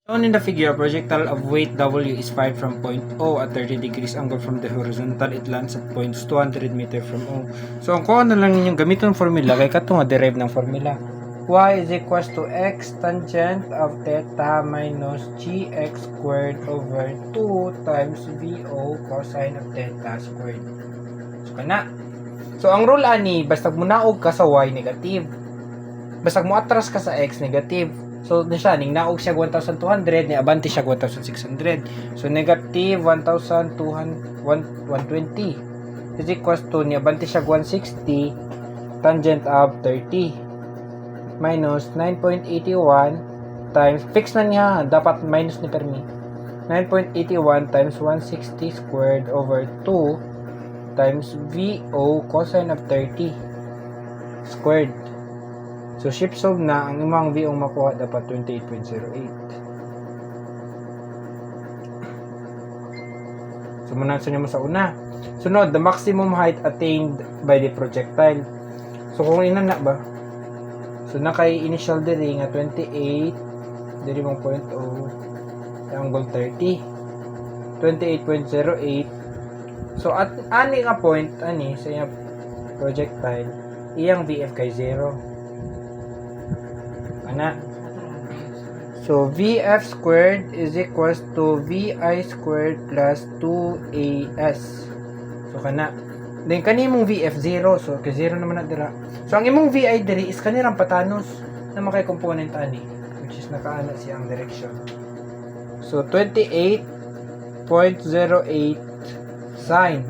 Shown in the figure, a projectile of weight W is fired from point O at 30 degrees angle from the horizontal. It lands at points 200 meter from O. So, ang kuha na lang ninyong gamitin formula, kaya ito nga derive ng formula. Y is equals to x tangent of theta minus gx squared over 2 times VO cosine of theta squared. So, kana. So, ang rule ani, basta munaog ka sa Y, negative. Basta mo atras ka sa X, negative. So, siya, ning naog siya 1,200, ni abante siya 1,600. So, negative 1,120 is equals to, ni abante siya 160, tangent of 30, minus 9.81 times, fix na niya, dapat minus ni Permi. 9.81 times 160 squared over 2 times VO cosine of 30 squared. So, shift solve na, ang imong VO makuha dapat 28.08. So, muna mo sa una. Sunod, the maximum height attained by the projectile. So, kung inana ba? So, nakay initial diri nga 28, diri mong point O, angle 30. 28.08. So, at ani nga point, ani, sa iyang projectile, iyang VF kay 0. Ana. So, VF squared is equals to VI squared plus 2AS. So, kana. Then, kanimong VF 0. So, kay 0 naman na dira. So, ang imong VI diri is kanirang patanos na makay component ani, which is nakaana siyang direction. So, 28.08 sine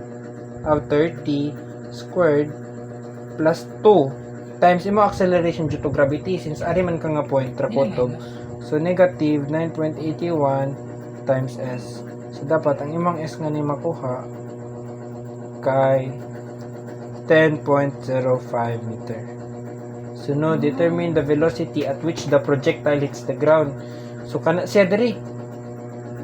of 30 squared plus 2 times imo acceleration due to gravity, since ari man ka nga point rapotob. So, negative 9.81 times S. So, dapat ang imong S nga ni makuha kay 10.05 meter. So, no, determine the velocity at which the projectile hits the ground. So, kana siya diri.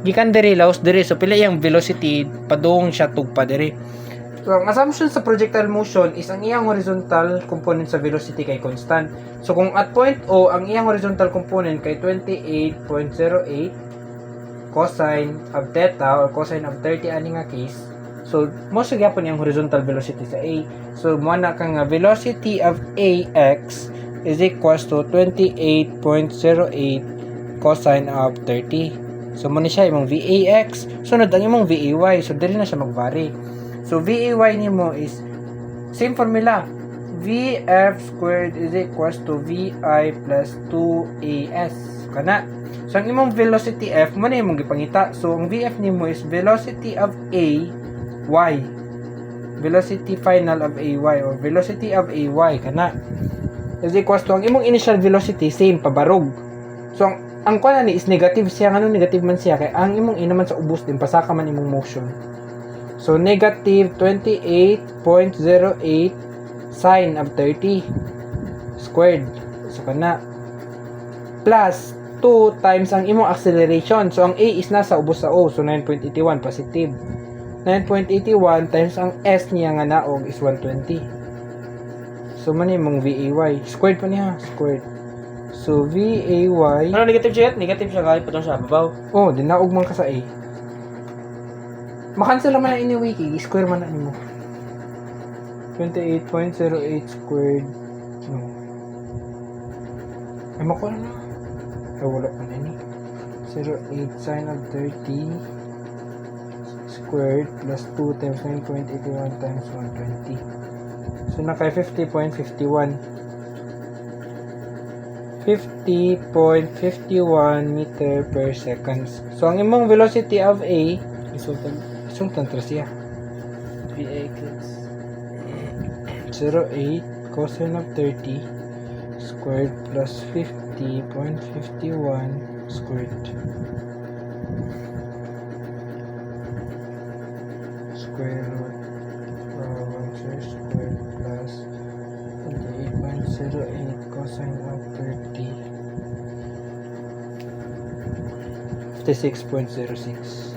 Gikan diri, laos diri. So, pila yung velocity, padung siya tugpa diri. So, ang assumption sa projectile motion is ang iyang horizontal component sa velocity kay constant. So, kung at point O, ang iyang horizontal component kay 28.08 cosine of theta or cosine of 30 ani nga case. So, mo siya gyapon yung horizontal velocity sa A. So, mo na kang velocity of AX is equals to 28.08 cosine of 30. So, mo ni siya imong VAX. Sunod ang imong VAY. So, dili na siya mag-vary. So, VAY nimo is same formula. VF squared is equals to VI plus 2AS. Kana. So, ang imong velocity F, mo na imong gipangita. So, ang VF nimo is velocity of A, Y. Velocity final of AY or velocity of AY. Kana. Is equals to, ang imong initial velocity, same, pabarog. So, ang kuha ni is negative siya. Anong negative man siya? Kaya ang imong inaman sa ubos din, pasaka man imong motion. So, negative 28.08 sine of 30 squared. So, kana. Plus 2 times ang imong acceleration. So, ang A is nasa ubos sa O. So, 9.81 positive. 9.81 times ang S niya nga naog is 120. So, man imong VAY. Squared pa niya. Squared. So, VAY. Ano, negative siya? Negative siya kahit patong siya. Babaw. Oh, dinaog man ka sa A. Makancel naman na anyway, i-square man na mo. 28.08 squared. No. Ay, makuha na. Ay, wala pa na ni. 08 sine of 30 squared plus 2 times 9.81 times 120. So, naka 50.51. 50.51 meter per seconds. So, ang imong velocity of A resultant siya. VAX 08 cosine of 30 squared plus 50.51 squared. Square root of 1 squared plus 28.08 cosine of 30 56.06.